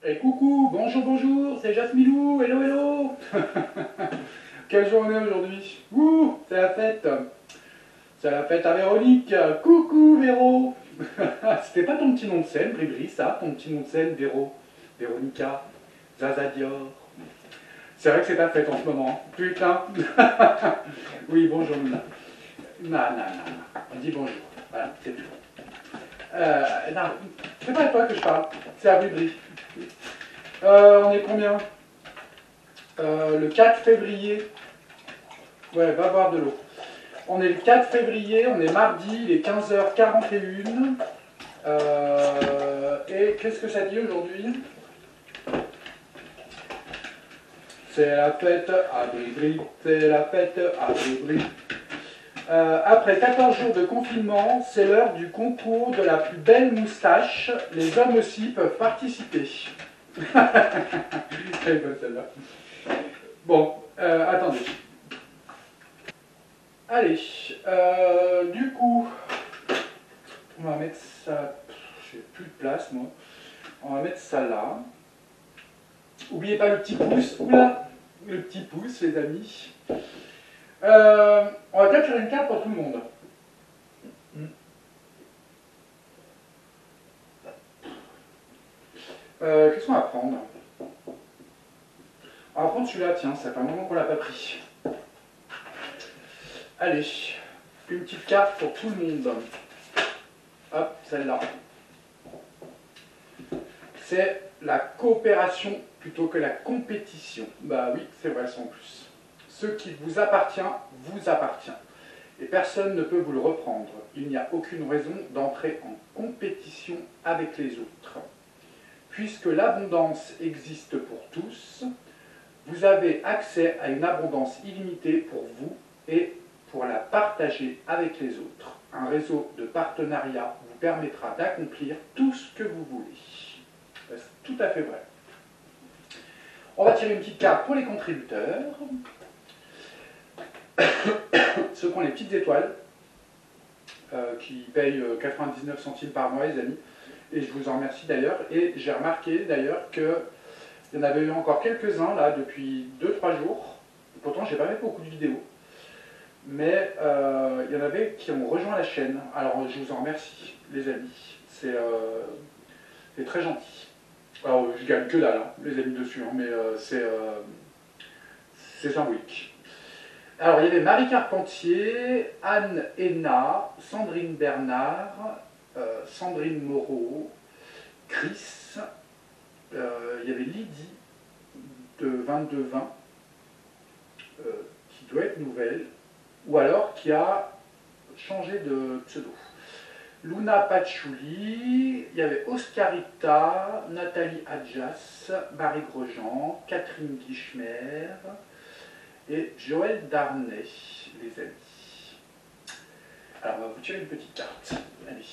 Et coucou, bonjour, bonjour, c'est Jasmilou, hello, hello. Quelle journée aujourd'hui. Ouh, c'est la fête. C'est la fête à Véronique. Coucou Véro. C'était pas ton petit nom de scène, Bribri, ça, ton petit nom de scène, Véro, Véronica, Zaza Dior. C'est vrai que c'est ta fête en ce moment. Putain. Oui, bonjour Nina. Non. On dit bonjour. Voilà, c'est tout. Non, c'est pas à toi que je parle, c'est à Bribri. On est combien Le 4 février. Ouais, va boire de l'eau. On est le 4 février, on est mardi, il est 15h41. Et qu'est-ce que ça dit aujourd'hui? C'est la fête à Bribri, c'est la fête à Bribri. Après 14 jours de confinement, c'est l'heure du concours de la plus belle moustache. Les hommes aussi peuvent participer. Elle est bonne celle-là. Bon, attendez. Allez, du coup, on va mettre ça. J'ai plus de place, moi. On va mettre ça là. N'oubliez pas le petit pouce. Oula, le petit pouce, les amis. On va peut-être faire une carte pour tout le monde. Qu'est-ce qu'on va prendre? On va prendre celui-là, tiens, ça fait un moment qu'on l'a pas pris. Allez, une petite carte pour tout le monde. Hop, celle-là. C'est la coopération plutôt que la compétition. Bah oui, c'est vrai ça en plus. Ce qui vous appartient, vous appartient. Et personne ne peut vous le reprendre. Il n'y a aucune raison d'entrer en compétition avec les autres. Puisque l'abondance existe pour tous, vous avez accès à une abondance illimitée pour vous et pour la partager avec les autres. Un réseau de partenariat vous permettra d'accomplir tout ce que vous voulez. C'est tout à fait vrai. On va tirer une petite carte pour les contributeurs. Ceux qui ont les petites étoiles, qui payent 99 centimes par mois, les amis. Et je vous en remercie d'ailleurs. Et j'ai remarqué d'ailleurs qu'il y en avait eu encore quelques-uns là depuis 2-3 jours. Pourtant, j'ai pas fait beaucoup de vidéos. Mais il y en avait qui ont rejoint la chaîne. Alors je vous en remercie, les amis. C'est très gentil. Alors je gagne que dalle, hein, les amis dessus, hein, mais c'est symbolique. Alors il y avait Marie Carpentier, Anne Héna, Sandrine Bernard, Sandrine Moreau, Chris, il y avait Lydie de 2220, qui doit être nouvelle, ou alors qui a changé de pseudo. Luna Patchouli, il y avait Oscarita, Nathalie Adjas, Marie Grosjean, Catherine Guichemer et Joël Darnay, les amis. Alors, on va vous tirer une petite carte. Allez.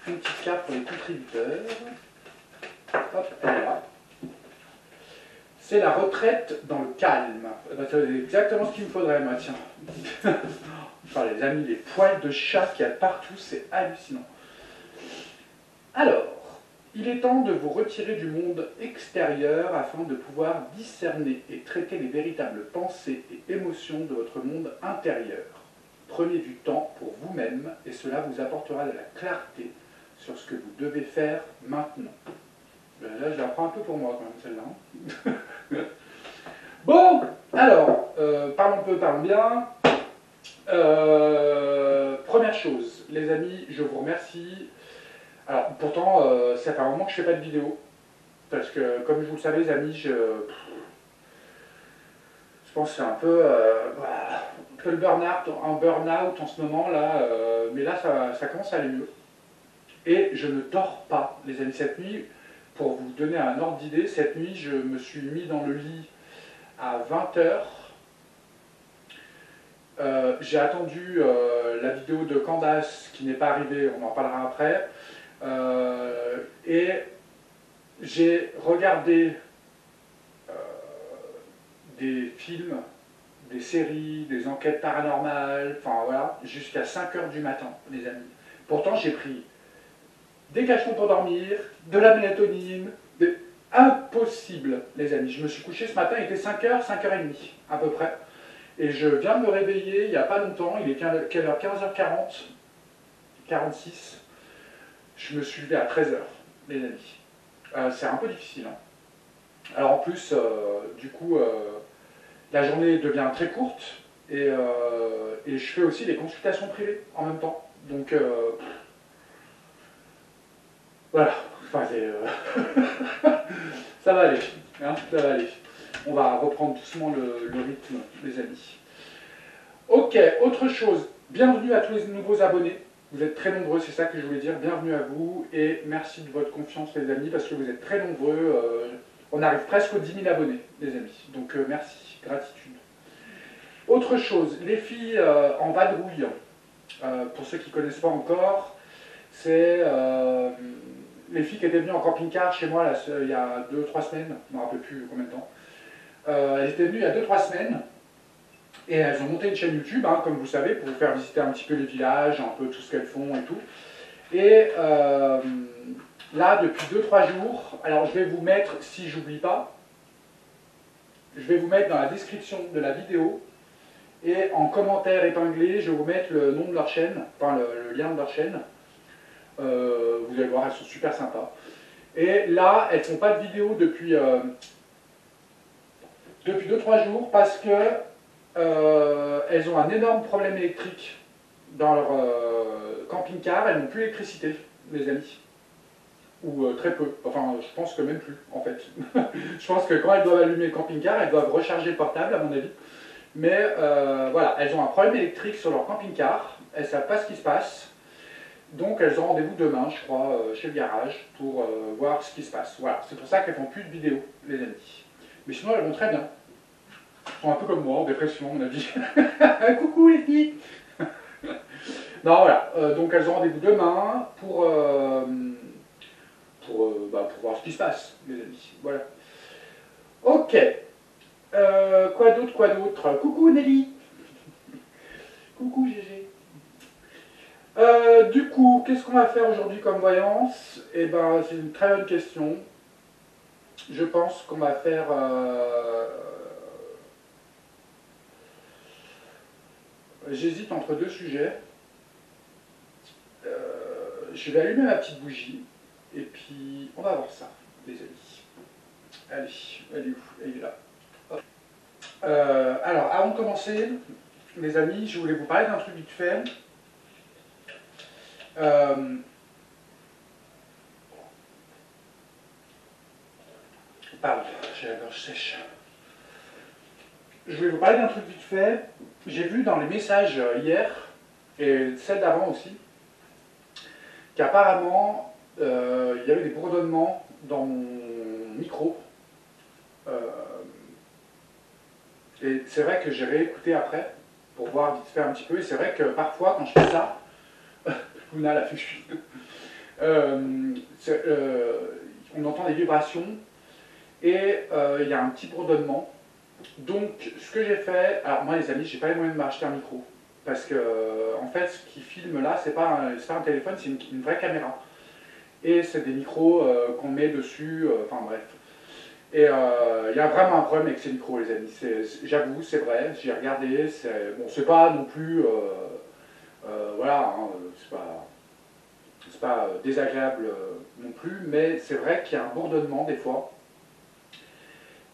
Une petite carte pour les contributeurs. Hop, elle est là. C'est la retraite dans le calme. C'est exactement ce qu'il me faudrait, moi, tiens. Enfin, les amis, les poils de chat qu'il y a partout, c'est hallucinant. Alors, il est temps de vous retirer du monde extérieur afin de pouvoir discerner et traiter les véritables pensées et émotions de votre monde intérieur. Prenez du temps pour vous-même et cela vous apportera de la clarté sur ce que vous devez faire maintenant. Là, je la prends un peu pour moi quand même, celle-là. Bon, alors, parlons peu, parlons bien. Première chose, les amis, je vous remercie. Alors, pourtant, ça fait un moment que je ne fais pas de vidéo. Parce que, comme vous le savez, les amis, je pense que c'est un peu le burn-out en ce moment, là. Mais là, ça commence à aller mieux. Et je ne dors pas, les amis, cette nuit. Pour vous donner un ordre d'idée, cette nuit, je me suis mis dans le lit à 20h. J'ai attendu la vidéo de Candace qui n'est pas arrivée, on en parlera après. Et j'ai regardé des films, des séries, des enquêtes paranormales, enfin voilà, jusqu'à 5h du matin, les amis. Pourtant, j'ai pris des cachetons pour dormir, de la mélatonine, impossible, les amis. Je me suis couché ce matin, il était 5h, 5h30 à peu près. Et je viens de me réveiller il n'y a pas longtemps, il est quelle heure? 15h40, 46. Je me suis levé à 13h, les amis. C'est un peu difficile. Hein. Alors en plus, du coup, la journée devient très courte et je fais aussi des consultations privées en même temps. Donc voilà, enfin, ça va aller, hein, ça va aller. On va reprendre doucement le rythme, les amis. Ok, autre chose, bienvenue à tous les nouveaux abonnés. Vous êtes très nombreux, c'est ça que je voulais dire. Bienvenue à vous et merci de votre confiance, les amis, parce que vous êtes très nombreux. On arrive presque aux 10 000 abonnés, les amis. Donc merci, gratitude. Autre chose, les filles en vadrouille, pour ceux qui ne connaissent pas encore, c'est les filles qui étaient venues en camping-car chez moi là, il y a 2-3 semaines, je ne me rappelle plus combien de temps. Elles étaient venues il y a 2-3 semaines et elles ont monté une chaîne YouTube, hein, comme vous savez, pour vous faire visiter un petit peu les villages, un peu tout ce qu'elles font et tout. Et là, depuis 2-3 jours, alors je vais vous mettre, si j'oublie pas, je vais vous mettre dans la description de la vidéo et en commentaire épinglé, je vais vous mettre le nom de leur chaîne, enfin le lien de leur chaîne. Vous allez voir, elles sont super sympas. Et là, elles ne font pas de vidéo depuis 2-3 jours parce que elles ont un énorme problème électrique dans leur camping-car. Elles n'ont plus d'électricité, les amis. Ou très peu. Enfin, je pense que même plus, en fait. Je pense que quand elles doivent allumer le camping-car, elles doivent recharger le portable, à mon avis. Mais voilà, elles ont un problème électrique sur leur camping-car. Elles ne savent pas ce qui se passe. Donc elles ont rendez-vous demain, je crois, chez le garage, pour voir ce qui se passe. Voilà, c'est pour ça qu'elles font plus de vidéos, les amis. Mais sinon, elles vont très bien. Elles sont un peu comme moi, en dépression, à mon avis. Coucou les filles. Non, voilà, donc elles ont rendez-vous demain pour voir ce qui se passe, les amis. Voilà. Ok. Quoi d'autre? Coucou Nelly. Coucou GG. Du coup, qu'est-ce qu'on va faire aujourd'hui comme voyance? Eh ben, c'est une très bonne question. Je pense qu'on va faire... J'hésite entre deux sujets. Je vais allumer ma petite bougie et puis on va voir ça, les amis. Allez, elle est où? Elle est là. Alors, avant de commencer, les amis, je voulais vous parler d'un truc vite fait. Pardon, j'ai la gorge sèche. Je voulais vous parler d'un truc vite fait. J'ai vu dans les messages hier, et celle d'avant aussi, qu'apparemment, il y avait des bourdonnements dans mon micro. Et c'est vrai que j'ai réécouté après, pour voir vite fait un petit peu, et c'est vrai que parfois, quand je fais ça, Luna l'a fait, on entend des vibrations, et il y a un petit bourdonnement. Donc, ce que j'ai fait, alors moi les amis, j'ai pas les moyens de m'acheter un micro, parce que en fait, ce qui filme là, c'est pas un téléphone, c'est une vraie caméra. Et c'est des micros qu'on met dessus, enfin bref. Et il y a vraiment un problème avec ces micros, les amis. J'avoue, c'est vrai, j'ai regardé, bon, c'est pas non plus, voilà, hein, c'est pas désagréable non plus, mais c'est vrai qu'il y a un bourdonnement des fois.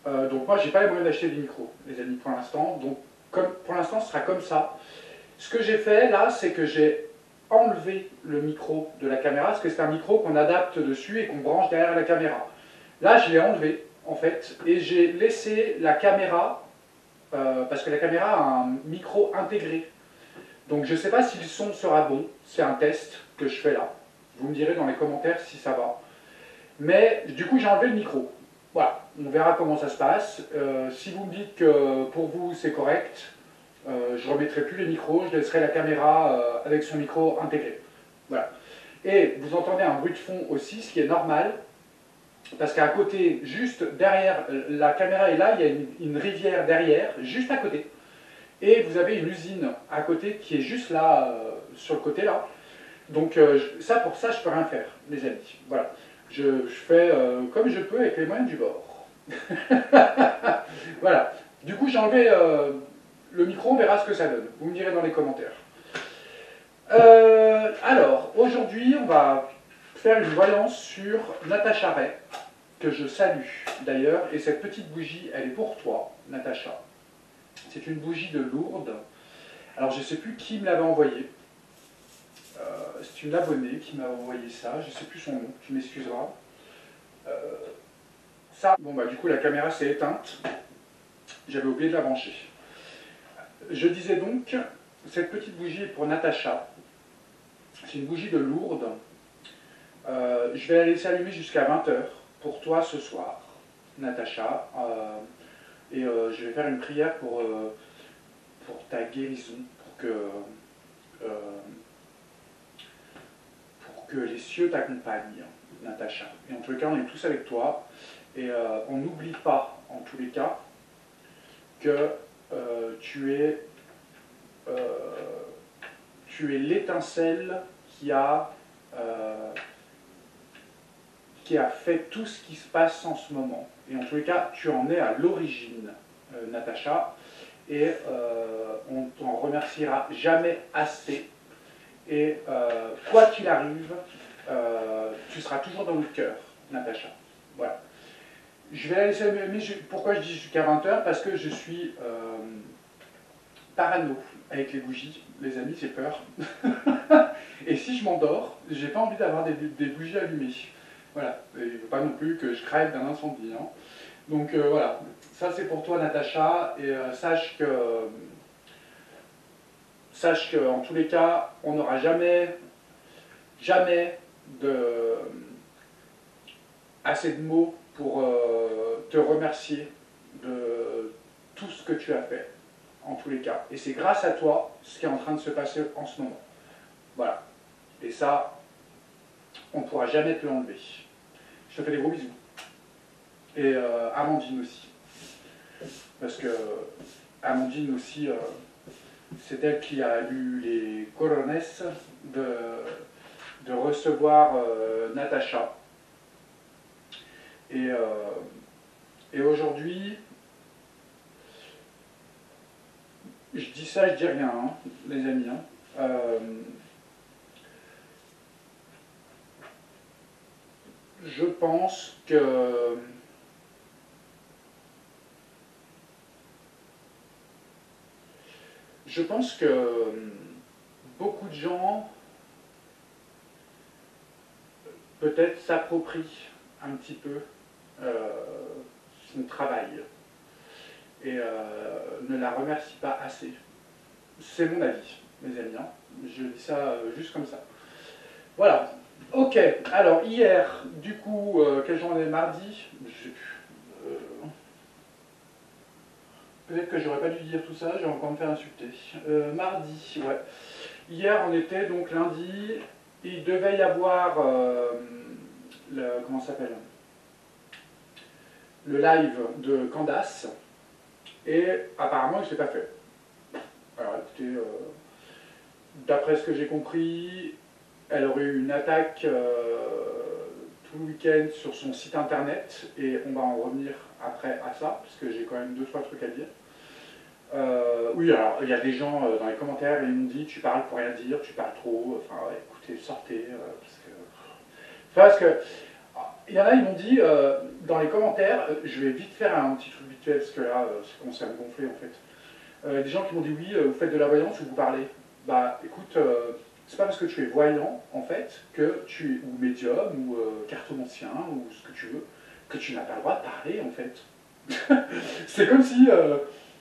Donc moi, j'ai pas les moyens d'acheter des micros, les amis, pour l'instant. Donc pour l'instant, ce sera comme ça. Ce que j'ai fait là, c'est que j'ai enlevé le micro de la caméra, parce que c'est un micro qu'on adapte dessus et qu'on branche derrière la caméra. Là, je l'ai enlevé, en fait, et j'ai laissé la caméra, parce que la caméra a un micro intégré. Donc je ne sais pas si le son sera bon, c'est un test que je fais là. Vous me direz dans les commentaires si ça va. Mais du coup, j'ai enlevé le micro. Voilà, on verra comment ça se passe. Si vous me dites que pour vous c'est correct, je ne remettrai plus les micros, je laisserai la caméra avec son micro intégré. Voilà. Et vous entendez un bruit de fond aussi, ce qui est normal, parce qu'à côté, juste derrière, la caméra est là, il y a une rivière derrière, juste à côté. Et vous avez une usine à côté qui est juste là, sur le côté là. Donc ça, pour ça, je peux rien faire, les amis. Voilà. Je fais comme je peux avec les moyens du bord. Voilà. Du coup, j'ai enlevé le micro, on verra ce que ça donne. Vous me direz dans les commentaires. Alors, aujourd'hui, on va faire une voyance sur Natacha Ray, que je salue d'ailleurs. Et cette petite bougie, elle est pour toi, Natacha. C'est une bougie de Lourdes. Alors, je ne sais plus qui me l'avait envoyée. C'est une abonnée qui m'a envoyé ça. Je ne sais plus son nom, tu m'excuseras. Ça, bon bah du coup la caméra s'est éteinte. J'avais oublié de la brancher. Je disais donc, cette petite bougie est pour Natacha. C'est une bougie de Lourdes. Je vais la laisser allumer jusqu'à 20h pour toi ce soir, Natacha. Et je vais faire une prière pour ta guérison, pour que les cieux t'accompagnent, Natacha. Et en tous les cas, on est tous avec toi. Et on n'oublie pas, en tous les cas, que tu es l'étincelle qui a fait tout ce qui se passe en ce moment. Et en tous les cas, tu en es à l'origine, Natacha, et on t'en remerciera jamais assez. Et quoi qu'il arrive, tu seras toujours dans notre cœur, Natacha. Voilà. Je vais la laisser allumer. Pourquoi je dis jusqu'à 20h? Parce que je suis parano avec les bougies. Les amis, j'ai peur. Et si je m'endors, j'ai pas envie d'avoir des bougies allumées. Voilà. Il ne faut pas non plus que je crève d'un incendie. Hein. Donc voilà. Ça, c'est pour toi, Natacha. Et sache que, en tous les cas, on n'aura jamais assez de mots pour te remercier de tout ce que tu as fait, en tous les cas. Et c'est grâce à toi ce qui est en train de se passer en ce moment. Voilà. Et ça, on ne pourra jamais te l'enlever. Je te fais des gros bisous. Et Amandine aussi. Parce que Amandine aussi, c'est elle qui a eu les corones de recevoir Natacha. Et aujourd'hui, je dis ça, je dis rien, hein, les amis. Hein. Je pense que beaucoup de gens peut-être s'approprient un petit peu son travail et ne la remercie pas assez. C'est mon avis, mes amis. Hein. Je dis ça juste comme ça. Voilà. Ok. Alors hier, du coup, quelle journée? Mardi? Je sais plus. Peut-être que j'aurais pas dû dire tout ça. Je vais encore me faire insulter. Mardi, ouais. Hier, on était donc lundi. Il devait y avoir comment ça s'appelle, le live de Candace, et apparemment je ne l'ai pas fait. Alors écoutez, d'après ce que j'ai compris, elle aurait eu une attaque tout le week-end sur son site internet, et on va en revenir après à ça, parce que j'ai quand même 2-3 trucs à dire. Oui, alors il y a des gens dans les commentaires, ils m'ont dit tu parles pour rien dire, tu parles trop, enfin ouais, écoutez, sortez, parce que il y en a, ils m'ont dit dans les commentaires, je vais vite faire un petit truc vite fait, parce que là, ça commence à me gonfler en fait. Des gens qui m'ont dit oui, vous faites de la voyance ou vous parlez. Bah écoute, c'est pas parce que tu es voyant en fait, que tu es, ou médium, ou cartomancien, ou ce que tu veux, que tu n'as pas le droit de parler en fait. C'est comme si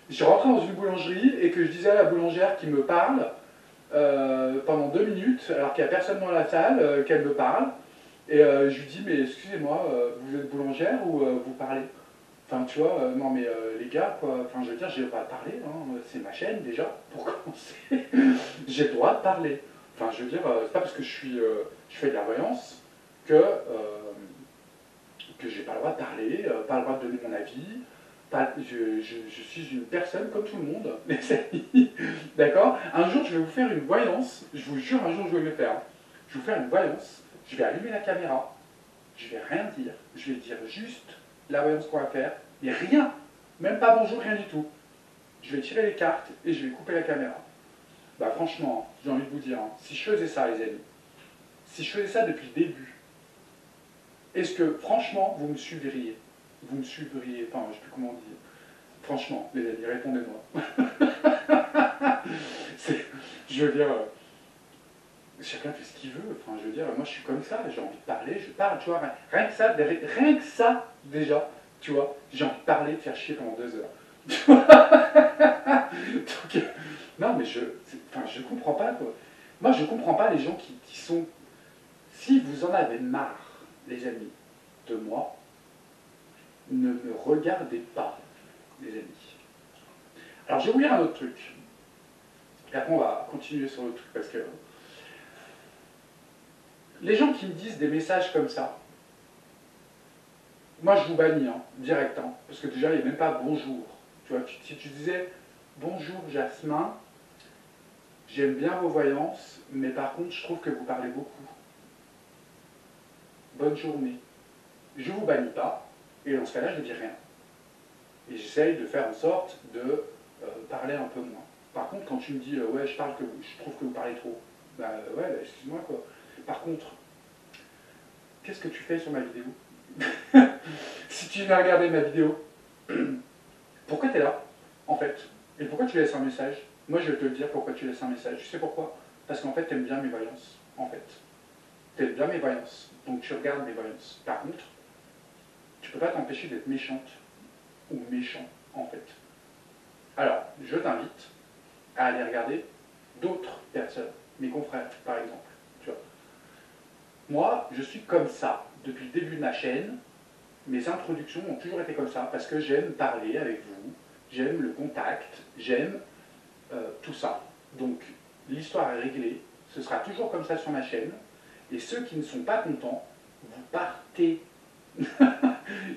je rentrais dans une boulangerie et que je disais à la boulangère qui me parle pendant 2 minutes, alors qu'il n'y a personne dans la salle, qu'elle me parle. Et je lui dis, mais excusez-moi, vous êtes boulangère ou vous parlez? Enfin, tu vois, non mais les gars, quoi, enfin je veux dire, j'ai le droit de parler, hein, c'est ma chaîne déjà, pour commencer. J'ai le droit de parler. Enfin, je veux dire, c'est pas parce que je fais de la voyance que j'ai pas le droit de parler, pas le droit de donner mon avis. Je suis une personne comme tout le monde, les amis. D'accord? Un jour, je vais vous faire une voyance, je vous jure, un jour, je vais le faire. Je vais vous faire une voyance. Je vais allumer la caméra, je vais rien dire. Je vais dire juste la voyance qu'on va faire, mais rien. Même pas bonjour, rien du tout. Je vais tirer les cartes et je vais couper la caméra. Bah franchement, j'ai envie de vous dire, hein, si je faisais ça, les amis, si je faisais ça depuis le début, est-ce que, franchement, vous me suivriez? Vous me suivriez, enfin, je ne sais plus comment dire. Franchement, les amis, répondez-moi. Je veux dire, chacun fait ce qu'il veut. Enfin, je veux dire, moi, je suis comme ça, j'ai envie de parler, je parle, tu vois. Rien que ça, déjà, tu vois, j'ai envie de parler, de faire chier pendant 2 heures. Donc, non, mais je comprends pas, quoi. Moi, je comprends pas les gens qui sont... Si vous en avez marre, les amis, de moi, ne me regardez pas, les amis. Alors, je vais vous lire un autre truc. Et après, on va continuer sur le truc, parce que... Les gens qui me disent des messages comme ça, moi, je vous bannis, hein, direct, hein, parce que déjà, il n'y a même pas bonjour. Tu vois, si tu disais, bonjour Jasmin, j'aime bien vos voyances, mais par contre, je trouve que vous parlez beaucoup. Bonne journée. Je ne vous bannis pas, et dans ce cas-là, je ne dis rien. Et j'essaye de faire en sorte de parler un peu moins. Par contre, quand tu me dis, ouais, je trouve que vous parlez trop, bah ouais, bah, excuse-moi quoi. Par contre, qu'est-ce que tu fais sur ma vidéo? Si tu viens regarder ma vidéo, pourquoi tu es là, en fait? Et pourquoi tu laisses un message? Moi, je vais te le dire pourquoi tu laisses un message. Tu sais pourquoi? Parce qu'en fait, tu aimes bien mes voyances, en fait. Tu aimes bien mes voyances, donc tu regardes mes voyances. Par contre, tu ne peux pas t'empêcher d'être méchante ou méchant, en fait. Alors, je t'invite à aller regarder d'autres personnes, mes confrères, par exemple. Tu vois. Moi, je suis comme ça. Depuis le début de ma chaîne, mes introductions ont toujours été comme ça, parce que j'aime parler avec vous, j'aime le contact, j'aime tout ça. Donc, l'histoire est réglée, ce sera toujours comme ça sur ma chaîne, et ceux qui ne sont pas contents, vous partez.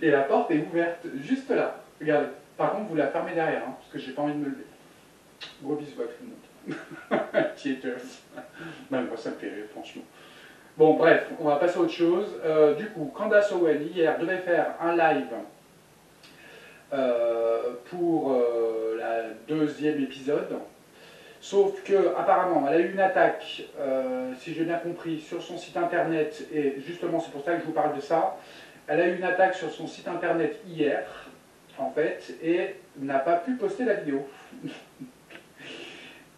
Et la porte est ouverte, juste là. Regardez. Par contre, vous la fermez derrière, hein, parce que j'ai pas envie de me lever. Gros bisous à tout le monde. Cheaters. Ben, moi, ça me fait rire, franchement. Bon, bref, on va passer à autre chose. Du coup, Candace Owen, hier, devait faire un live pour la 2e épisode. Sauf que, apparemment, elle a eu une attaque, si j'ai bien compris, sur son site internet. Et justement, c'est pour ça que je vous parle de ça. Elle a eu une attaque sur son site internet hier, en fait, et n'a pas pu poster la vidéo.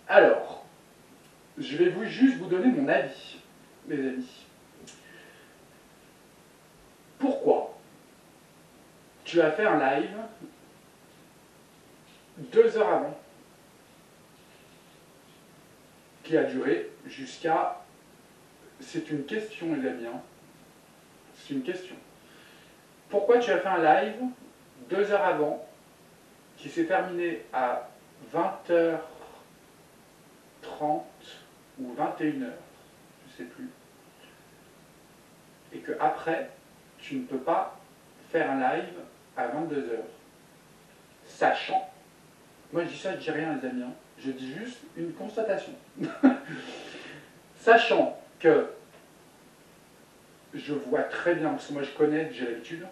Alors, je vais juste vous donner mon avis, mes amis. Pourquoi tu as fait un live 2 heures avant, qui a duré jusqu'à... C'est une question, les amis, hein. C'est une question. Pourquoi tu as fait un live 2 heures avant, qui s'est terminé à 20h30 ou 21h, je ne sais plus, et que après, tu ne peux pas faire un live à 22h, sachant, moi je dis ça, je dis rien les amis, hein, je dis juste une constatation, sachant que je vois très bien, parce que moi je connais, j'ai l'habitude,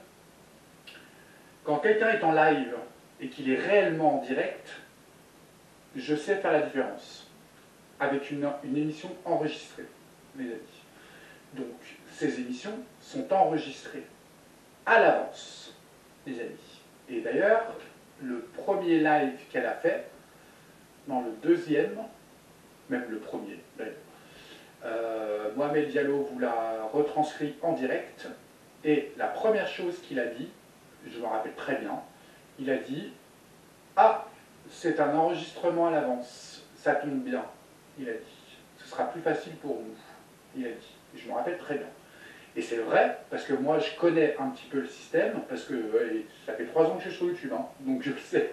quand quelqu'un est en live et qu'il est réellement en direct, je sais faire la différence avec une émission enregistrée, mes amis. Donc, ces émissions sont enregistrées à l'avance, les amis. Et d'ailleurs, le premier live qu'elle a fait, dans le 2e, même le premier d'ailleurs, Mohamed Diallo vous l'a retranscrit en direct, et la première chose qu'il a dit, je me rappelle très bien, il a dit « Ah, c'est un enregistrement à l'avance, ça tombe bien », il a dit. « Ce sera plus facile pour nous », il a dit. Je me rappelle très bien. Et c'est vrai, parce que moi je connais un petit peu le système, parce que ça fait 3 ans que je suis sur YouTube, hein, donc je le sais.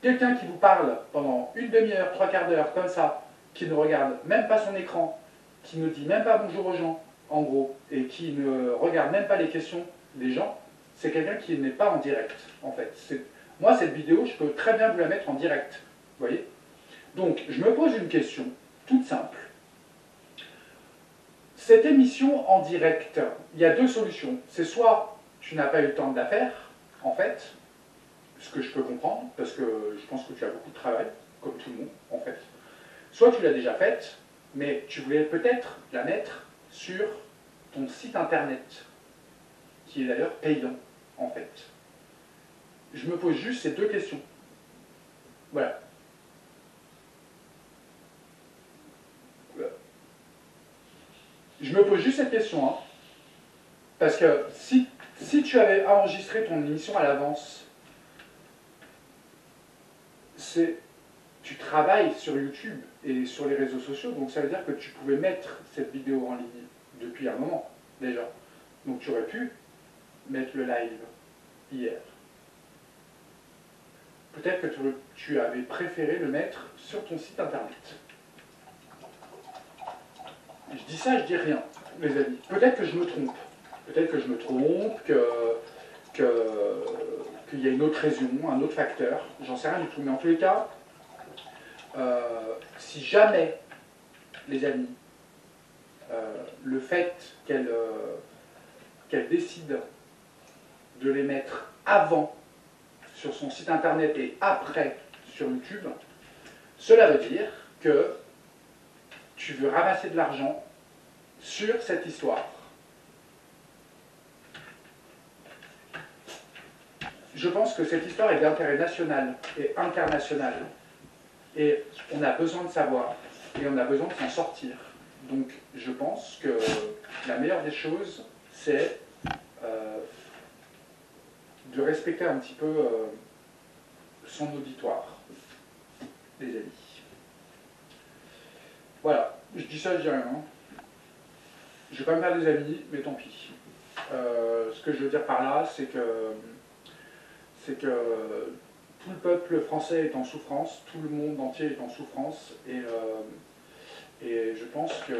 Quelqu'un qui vous parle pendant une demi-heure, 3/4 d'heure, comme ça, qui ne regarde même pas son écran, qui ne dit même pas bonjour aux gens, en gros, et qui ne regarde même pas les questions des gens, c'est quelqu'un qui n'est pas en direct, en fait. Moi, cette vidéo, je peux très bien vous la mettre en direct, vous voyez. Donc, je me pose une question, toute simple. cette émission en direct, il y a deux solutions. C'est soit tu n'as pas eu le temps de la faire, en fait, ce que je peux comprendre, parce que je pense que tu as beaucoup de travail, comme tout le monde, en fait. Soit tu l'as déjà faite, mais tu voulais peut-être la mettre sur ton site internet, qui est d'ailleurs payant, en fait. Je me pose juste ces deux questions. Voilà. Je me pose juste cette question, hein, parce que si tu avais enregistré ton émission à l'avance, tu travailles sur YouTube et sur les réseaux sociaux, donc ça veut dire que tu pouvais mettre cette vidéo en ligne depuis un moment, déjà. Donc tu aurais pu mettre le live hier. Peut-être que tu avais préféré le mettre sur ton site internet. Je dis ça, je dis rien, les amis. Peut-être que je me trompe. Peut-être que je me trompe, qu'il y a une autre raison, un autre facteur. J'en sais rien du tout. Mais en tous les cas, si jamais, les amis, le fait qu'elle décide de les mettre avant sur son site internet et après sur YouTube, cela veut dire que tu veux ramasser de l'argent sur cette histoire. Je pense que cette histoire est d'intérêt national et international. Et on a besoin de savoir, et on a besoin de s'en sortir. Donc je pense que la meilleure des choses, c'est de respecter un petit peu son auditoire, les amis. Voilà, je dis ça, je dis rien. Hein. Je vais pas me faire des amis, mais tant pis. Ce que je veux dire par là, c'est que tout le peuple français est en souffrance, tout le monde entier est en souffrance, et je pense que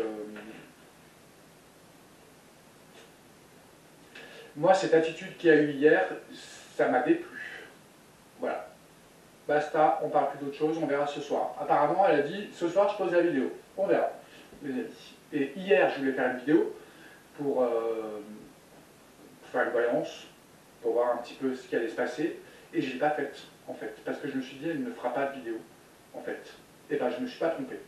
moi, cette attitude qu'il y a eu hier, ça m'a déplu. Voilà. Basta, on parle plus d'autre chose, on verra ce soir. Apparemment, elle a dit, ce soir, je pose la vidéo. On verra, les amis. Et hier, je voulais faire une vidéo pour faire une voyance, pour voir un petit peu ce qui allait se passer, et je ne l'ai pas faite, en fait, parce que je me suis dit, elle ne fera pas de vidéo, en fait. Et bien, je ne me suis pas trompé,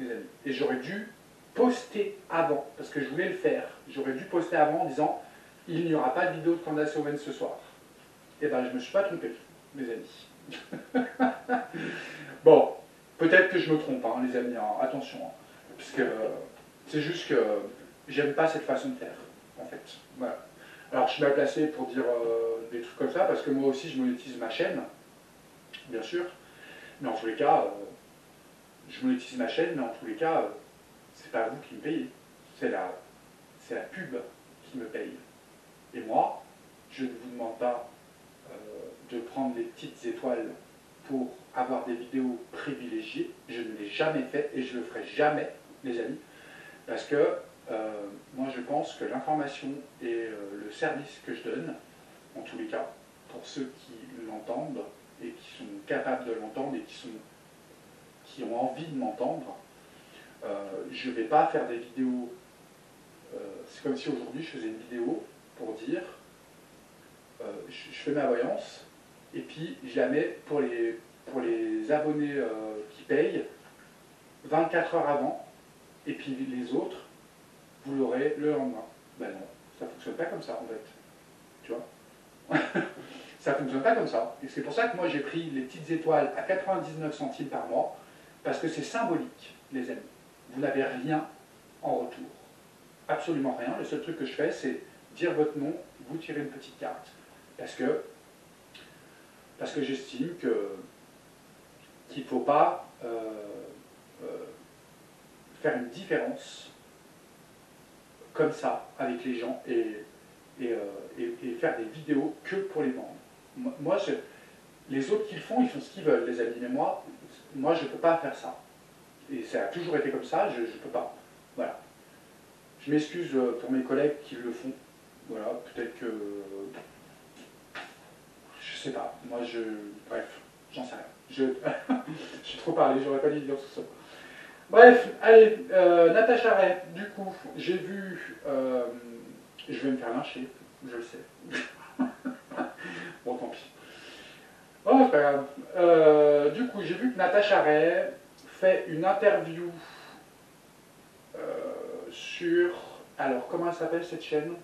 les amis. Et j'aurais dû poster avant, parce que je voulais le faire. J'aurais dû poster avant en disant, il n'y aura pas de vidéo de Candace Owens ce soir. Et bien, je ne me suis pas trompé, mes amis. Bon, peut-être que je me trompe, hein, les amis, hein, attention, hein, parce que c'est juste que j'aime pas cette façon de faire, en fait. Voilà. Alors, je suis mal placé pour dire des trucs comme ça, parce que moi aussi, je monétise ma chaîne, bien sûr. Mais en tous les cas, je monétise ma chaîne, mais en tous les cas, c'est pas vous qui me payez. C'est la pub qui me paye. Et moi, je ne vous demande pas de prendre des petites étoiles pour avoir des vidéos privilégiées. Je ne l'ai jamais fait et je ne le ferai jamais, les amis. Parce que moi, je pense que l'information et le service que je donne, en tous les cas, pour ceux qui l'entendent et qui sont capables de l'entendre et qui ont envie de m'entendre, je ne vais pas faire des vidéos. C'est comme si aujourd'hui je faisais une vidéo pour dire je fais ma voyance et puis je la mets pour les abonnés qui payent 24 heures avant et puis les autres vous l'aurez le lendemain. Ben non, ça ne fonctionne pas comme ça en fait. Tu vois. Ça ne fonctionne pas comme ça. Et c'est pour ça que moi j'ai pris les petites étoiles à 99 centimes par mois, parce que c'est symbolique, les amis. Vous n'avez rien en retour. Absolument rien. Le seul truc que je fais, c'est dire votre nom, vous tirez une petite carte. Parce que j'estime qu'il ne faut pas faire une différence comme ça avec les gens et faire des vidéos que pour les vendre. Moi, les autres qui le font, ils font ce qu'ils veulent, les amis. Mais moi je ne peux pas faire ça. Et ça a toujours été comme ça, je ne peux pas. Voilà. Je m'excuse pour mes collègues qui le font. Voilà, peut-être que... Je sais pas. Moi, bref, j'en sais rien. Je suis trop parlé, j'aurais pas dû dire tout ça. Bref, allez, Natacha Ray, du coup, j'ai vu. Je vais me faire lyncher, je le sais. Bon, tant pis. Oh, c'est pas grave. Du coup, j'ai vu que Natacha Ray fait une interview sur. Alors, comment elle s'appelle cette chaîne?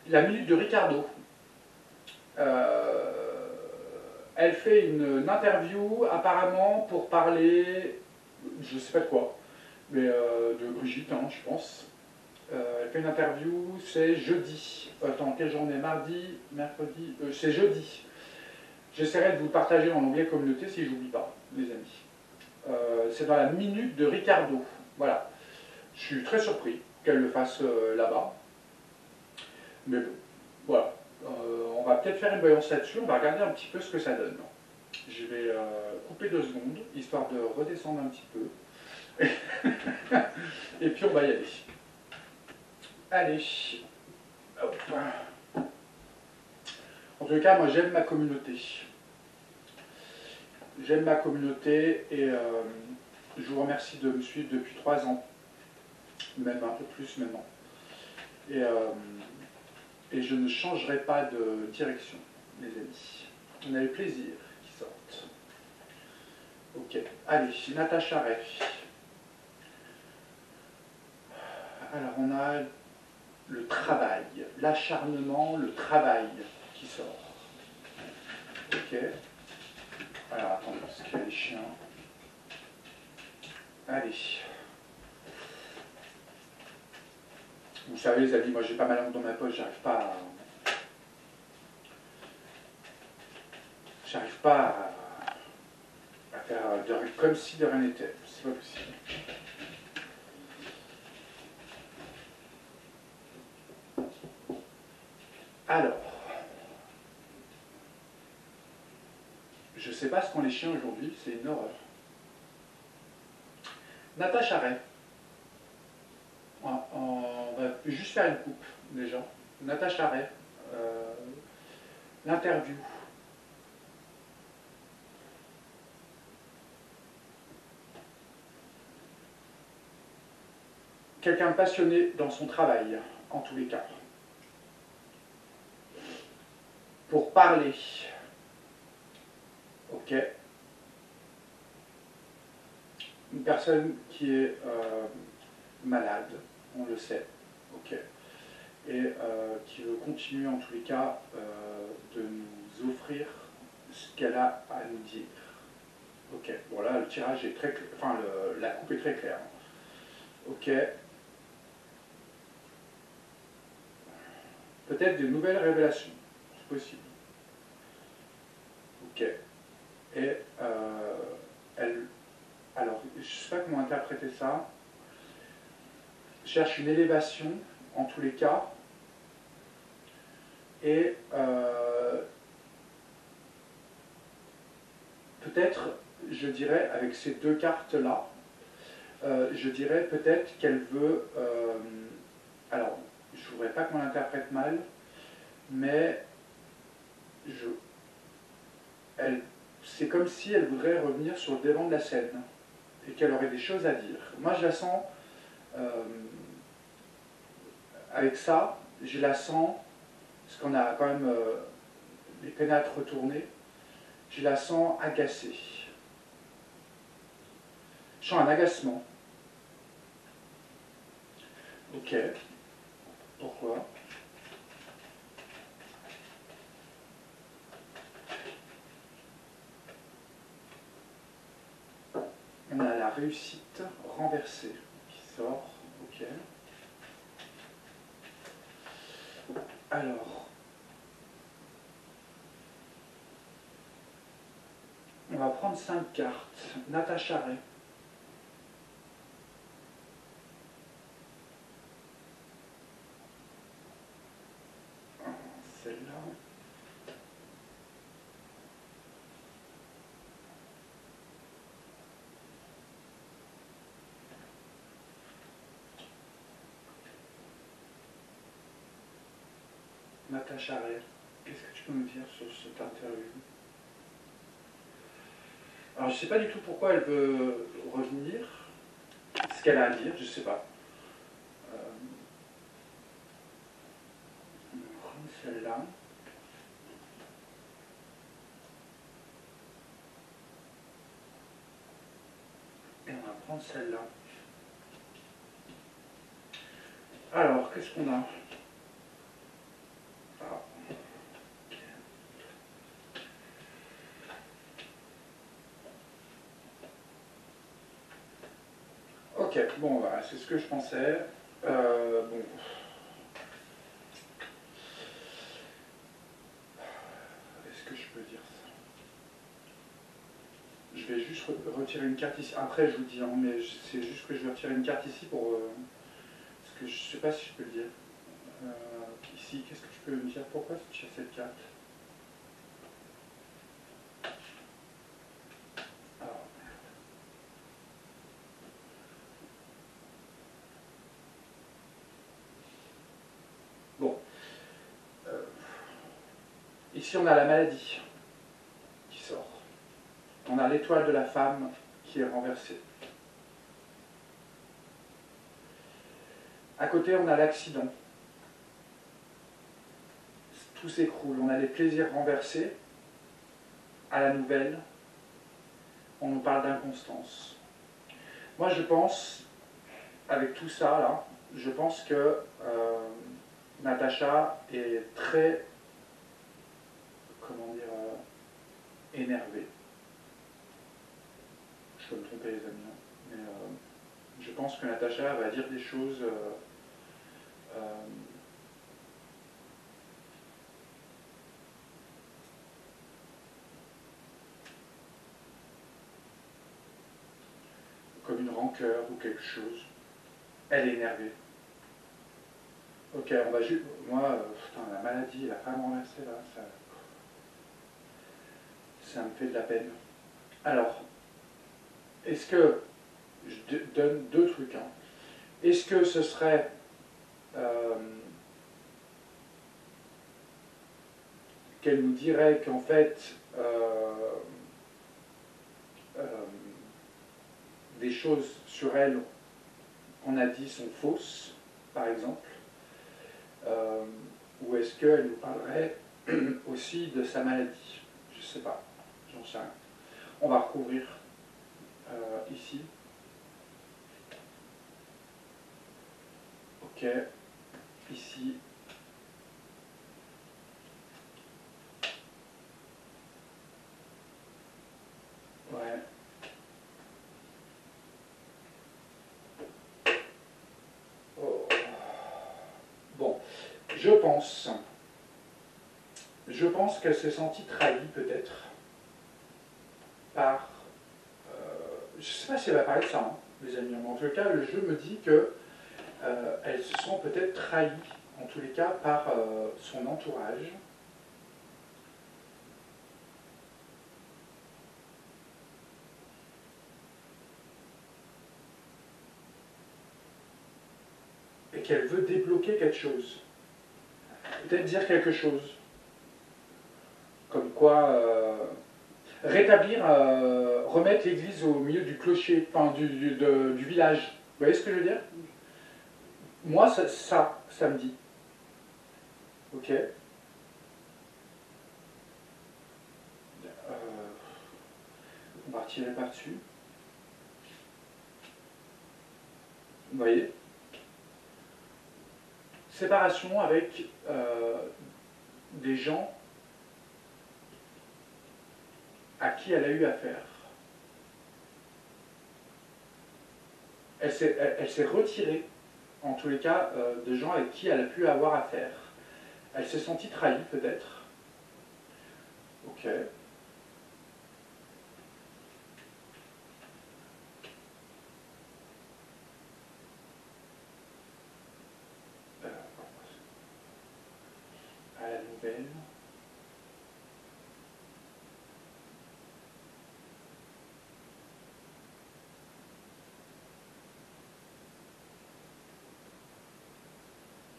La Minute de Ricardo. Euh, Elle fait une interview apparemment pour parler, je sais pas de quoi, mais de Brigitte, hein, je pense. Elle fait une interview, c'est jeudi. Attends, quelle journée? Mardi, mercredi, c'est jeudi. J'essaierai de vous le partager en onglet communauté si j'oublie pas, les amis. C'est dans la minute de Ricardo. Voilà. Je suis très surpris qu'elle le fasse là-bas. Mais bon, voilà. On va peut-être faire une voyance là-dessus, on va regarder un petit peu ce que ça donne. Je vais couper 2 secondes, histoire de redescendre un petit peu. Et puis on va y aller. Allez. Hop. En tout cas, moi j'aime ma communauté. J'aime ma communauté et je vous remercie de me suivre depuis 3 ans, même un peu plus maintenant. Et je ne changerai pas de direction, les amis. On a le plaisir qu'ils sortent. Ok, allez, Natacha Ray. Alors on a le travail, l'acharnement, le travail qui sort. Ok. Alors attends, parce qu'il y a les chiens. Allez. Vous savez les amis, moi j'ai pas ma langue dans ma poche, j'arrive pas à faire comme si de rien n'était. C'est pas possible. Alors, je sais pas ce qu'ont les chiens aujourd'hui, c'est une horreur. Natacha Ray. On va juste faire une coupe déjà. Natacha Ray. L'interview. Quelqu'un de passionné dans son travail, en tous les cas. Pour parler. Ok. Une personne qui est malade, on le sait. Ok. Et qui veut continuer en tous les cas de nous offrir ce qu'elle a à nous dire. Ok. Bon là, le tirage est très clair. Enfin, la coupe est très claire. Ok. Peut-être des nouvelles révélations. C'est possible. Ok. Et elle. Alors, je ne sais pas comment interpréter ça. Cherche une élévation, en tous les cas. Et peut-être, je dirais, avec ces 2 cartes-là, je dirais peut-être qu'elle veut. Alors, je ne voudrais pas qu'on l'interprète mal, mais c'est comme si elle voudrait revenir sur le devant de la scène et qu'elle aurait des choses à dire. Moi, je la sens, avec ça, je la sens, parce qu'on a quand même les pénates retournés, je la sens agacée. Je sens un agacement. Ok. Pourquoi? On a la réussite renversée qui sort. Ok. Alors, on va prendre 5 cartes. Natacha Ray. Celle-là. Natacha Ray. Qu'est-ce que tu peux me dire sur cette interview? Alors je sais pas du tout pourquoi elle veut revenir, ce qu'elle a à dire, je sais pas. On va prendre celle-là. Et on va prendre celle-là. Alors, qu'est-ce qu'on a? Ah, ok, bon, voilà, c'est ce que je pensais. Bon. Est-ce que je peux dire ça? Je vais juste retirer une carte ici. Après, je vous dis, hein, mais c'est juste que je vais retirer une carte ici pour. Parce que je sais pas si je peux le dire. Ici, qu'est-ce que tu peux me dire? Pourquoi tu as cette carte? Alors, bon. Euh, Ici, on a la maladie qui sort. On a l'étoile de la femme qui est renversée. À côté, on a l'accident. Tout s'écroule. On a les plaisirs renversés. À la nouvelle, on nous parle d'inconstance. Moi, je pense, avec tout ça, là, je pense que Natacha est très, comment dire, énervée. Je peux me tromper, les amis, hein, mais je pense que Natacha va dire des choses euh, comme une rancœur ou quelque chose. Elle est énervée. Ok, on va juste. Moi, putain, la maladie, la femme renversée, là, ça me fait de la peine. Alors, est-ce que. Je donne deux trucs. Hein. Est-ce que ce serait. euh, Qu'elle nous dirait qu'en fait. Euh, des choses sur elle qu'on a dit sont fausses, par exemple, euh, ou est-ce qu'elle nous parlerait aussi de sa maladie? Je ne sais pas, j'en sais rien. On va recouvrir ici. Ok, ici. Ouais. Oh. Bon, je pense qu'elle s'est sentie trahie peut-être par. Je ne sais pas si elle va parler de ça, hein, les amis, mais en tout cas, le jeu me dit que elle se sent peut-être trahie, en tous les cas, par son entourage. Et qu'elle veut débloquer quelque chose. Peut-être dire quelque chose. Comme quoi, rétablir, remettre l'église au milieu du clocher, enfin du village. Vous voyez ce que je veux dire? Moi, ça me dit. Ok. On va retirer par-dessus. Vous voyez? Séparation avec des gens à qui elle a eu affaire. Elle s'est retirée, en tous les cas, de gens avec qui elle a pu avoir affaire. Elle s'est sentie trahie, peut-être. Ok. À la nouvelle.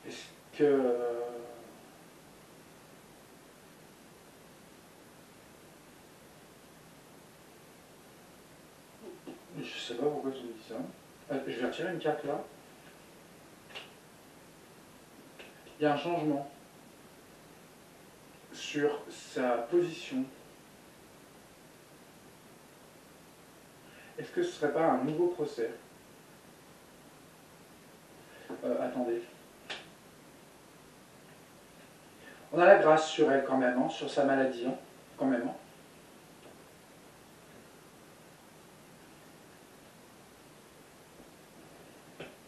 Est-ce que. Je vais retirer une carte là. Il y a un changement sur sa position. Est-ce que ce ne serait pas un nouveau procès? Attendez. On a la grâce sur elle quand même, hein, sur sa maladie, hein, quand même. Hein.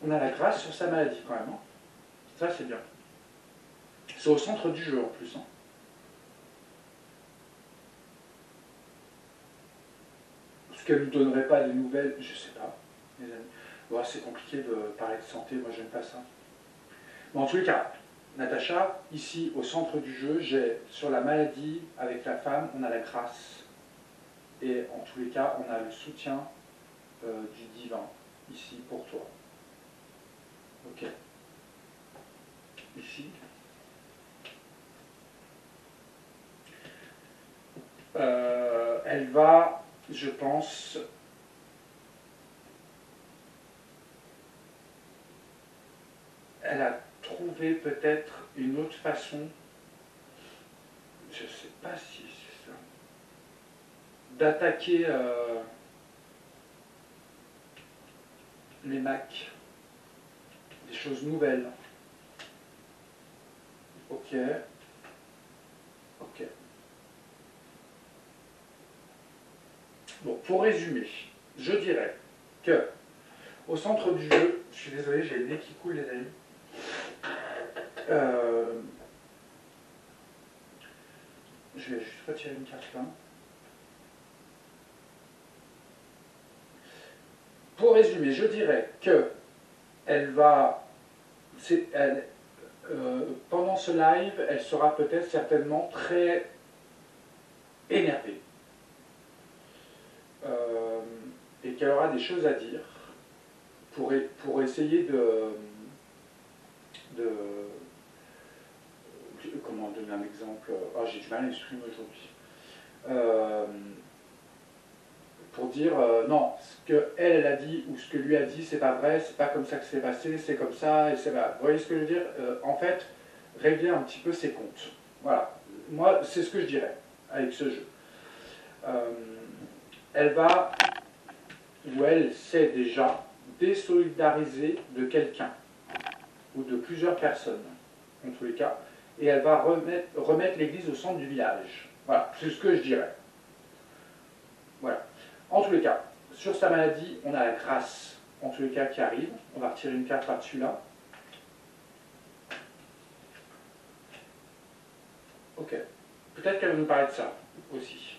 On a la grâce sur sa maladie quand même. Hein. Ça c'est bien. C'est au centre du jeu en plus. Hein. Est-ce qu'elle ne nous donnerait pas des nouvelles? Je sais pas, mes amis. Bon, c'est compliqué de parler de santé, moi j'aime pas ça. Mais en tous les cas, Natacha, ici au centre du jeu, j'ai sur la maladie avec la femme, on a la grâce. Et en tous les cas, on a le soutien du divin ici pour toi. Ok. Ici. Elle va, je pense, elle a trouvé peut-être une autre façon, je ne sais pas si c'est ça, d'attaquer les Macs, des choses nouvelles. Ok. Ok. Bon, pour résumer, je dirais que au centre du jeu, je suis désolé, j'ai le nez qui coule les amis. Je vais juste retirer une carte là. Pour résumer, je dirais que elle va, pendant ce live, elle sera peut-être certainement très énervée et qu'elle aura des choses à dire pour essayer de comment donner un exemple. Oh, j'ai du mal à m'exprimer aujourd'hui. Pour dire non, ce que elle a dit ou ce que lui a dit, c'est pas vrai, c'est pas comme ça que c'est passé, c'est comme ça, et c'est là. Vous voyez ce que je veux dire? En fait, régler un petit peu ses comptes. Voilà. Moi, c'est ce que je dirais avec ce jeu. Elle va, ou elle sait déjà, désolidariser de quelqu'un ou de plusieurs personnes, en tous les cas, et elle va remettre l'église au centre du village. Voilà, c'est ce que je dirais. Voilà. En tous les cas, sur sa maladie, on a la grâce, en tous les cas, qui arrive. On va retirer une carte par-dessus là. Ok. Peut-être qu'elle va nous parler de ça aussi.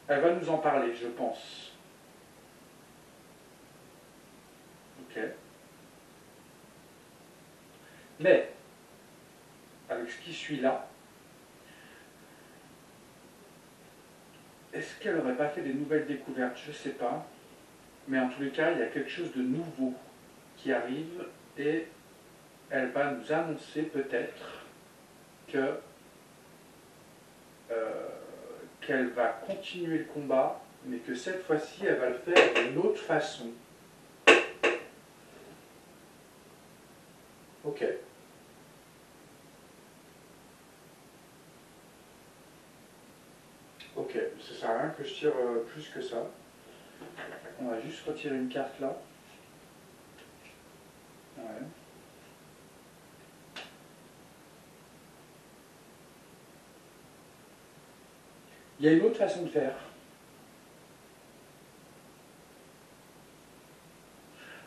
Elle va nous en parler, je pense. Ok. Mais, avec ce qui suit là, est-ce qu'elle n'aurait pas fait des nouvelles découvertes? Je ne sais pas. Mais en tous les cas, il y a quelque chose de nouveau qui arrive et elle va nous annoncer peut-être que qu'elle va continuer le combat, mais que cette fois-ci, elle va le faire d'une autre façon. Ok. Ok, ça sert à rien que je tire plus que ça. On va juste retirer une carte là. Ouais. Il y a une autre façon de faire.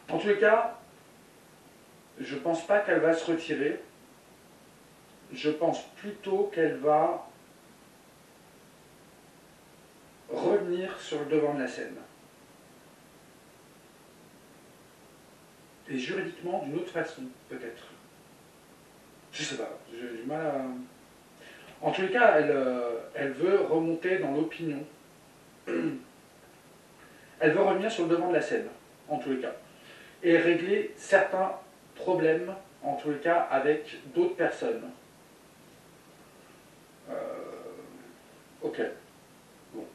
En tous les cas, je ne pense pas qu'elle va se retirer. Je pense plutôt qu'elle va revenir sur le devant de la scène. Et juridiquement, d'une autre façon, peut-être. Je sais pas, j'ai du mal à... En tous les cas, elle veut remonter dans l'opinion. Elle veut revenir sur le devant de la scène, en tous les cas. Et régler certains problèmes, en tous les cas, avec d'autres personnes. Ok. Bon.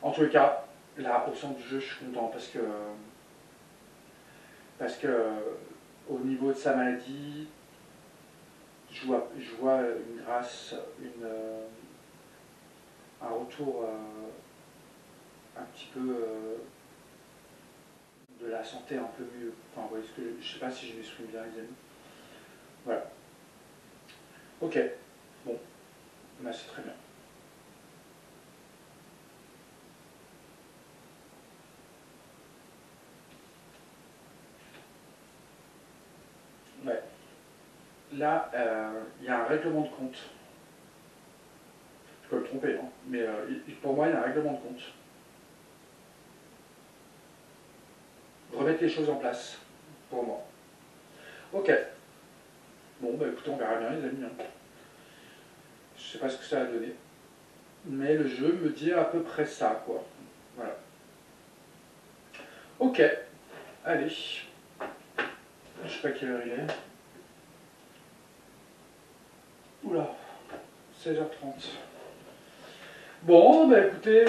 En tous les cas, là, au centre du jeu, je suis content parce que au niveau de sa maladie, je vois une grâce, un retour un petit peu de la santé un peu mieux. Enfin, vous voyez ce que je sais pas si je m'exprime bien, les amis. Voilà. Ok. Bon, bah, c'est très bien. Ouais. Là, il y a un règlement de compte. Je peux me tromper, hein, mais pour moi, il y a un règlement de compte. Remettre les choses en place, pour moi. Ok. Bon, bah écoutez, on verra bien, les amis. Hein. Je sais pas ce que ça va donner. Mais le jeu me dit à peu près ça, quoi. Voilà. Ok. Allez. Je sais pas quelle heure il est. Oula. 16h30. Bon, bah écoutez,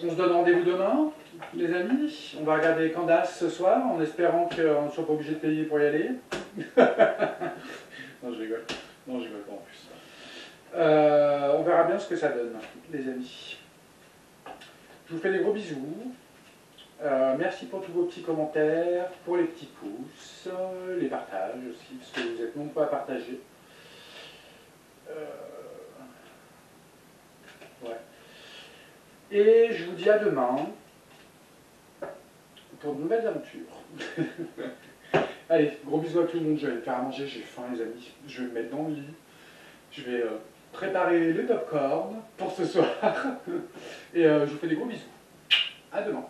on se donne rendez-vous demain, les amis. On va regarder Candace ce soir, en espérant qu'on ne soit pas obligé de payer pour y aller. Non, je rigole. Non, je rigole pas en plus. On verra bien ce que ça donne, les amis. Je vous fais des gros bisous. Merci pour tous vos petits commentaires, pour les petits pouces, les partages aussi, parce que vous êtes nombreux à partager. Ouais. Et je vous dis à demain pour de nouvelles aventures. Allez, gros bisous à tout le monde, je vais aller me faire à manger, j'ai faim les amis. Je vais me mettre dans le lit, je vais préparer le popcorn pour ce soir. Et je vous fais des gros bisous. À demain.